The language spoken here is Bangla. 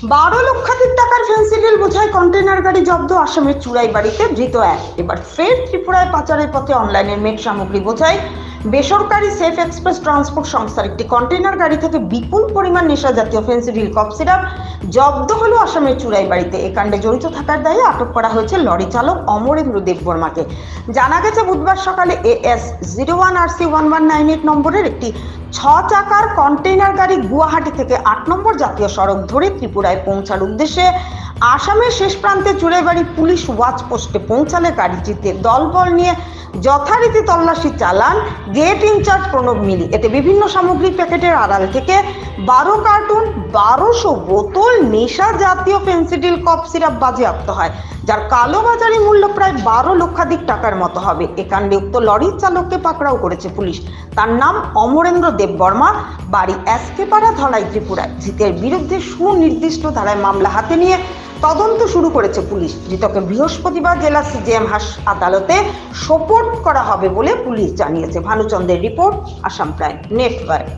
লক্ষাধিক টাকার ফেন্সিডিল বোঝাই কন্টেনার গাড়ি জব্দ আসামের চুড়াইবাড়িতে ধৃত এক। এবার ফের ত্রিপুরায় পাচারের পথে অনলাইনের মেঘ সামগ্রী বোঝাই বেসরকারি সেফ এক্সপ্রেস ট্রান্সপোর্ট সংস্থার একটি কন্টেনার গাড়ি থেকে বিপুল পরিমাণ নেশা জাতীয় ফেন্সিডিল কফ সিরাপ জব্দ হলো আসামের চুড়াইবাড়িতে। এই কাণ্ডে জড়িত থাকার দায়ে আটক করা হয়েছে লরি চালক অমরেন্দ্র দেববর্মাকে। জানা গেছে বুধবার সকালে AS 01RC 1198 নম্বরের একটি 6 চাকার কন্টেইনার গাড়ি গুয়াহাটি থেকে 8 নম্বর জাতীয় সড়ক ধরে ত্রিপুরায় পৌঁছার উদ্দেশ্যে আসামের শেষ প্রান্তে চুড়াইবাড়ি পুলিশ ওয়াচ পোস্টে পৌঁছালে গাড়িটিতে দলবল নিয়ে যথারীতি তল্লাশি চালান গেট ইনচার্জ প্রণব মিলি। এতে বিভিন্ন সামগ্রিক প্যাকেটের আড়াল থেকে 12 কার্টুন 1200 বোতল নেশা জাতীয় ফেন্সিডিল কফ সিরাপ বাজেয়াপ্ত হয়, যার কালোবাজারি মূল্য প্রায় 12 লক্ষাধিক টাকার মতো হবে। এ কাণ্ডে উক্ত লরির চালককে পাকড়াও করেছে পুলিশ। তার নাম অমরেন্দ্র দেববর্মা, বাড়ি এসকেপাড়া, ধলাই, ত্রিপুরায়। ধৃতের বিরুদ্ধে সুনির্দিষ্ট ধারায় মামলা হাতে নিয়ে তদন্ত শুরু করেছে পুলিশ। ধৃতকে বৃহস্পতিবার জেলা CJM আদালতে সোপর্দ করা হবে বলে পুলিশ জানিয়েছে। ভানুচন্দ্রের রিপোর্ট, আসাম প্রাইম নেটওয়ার্ক।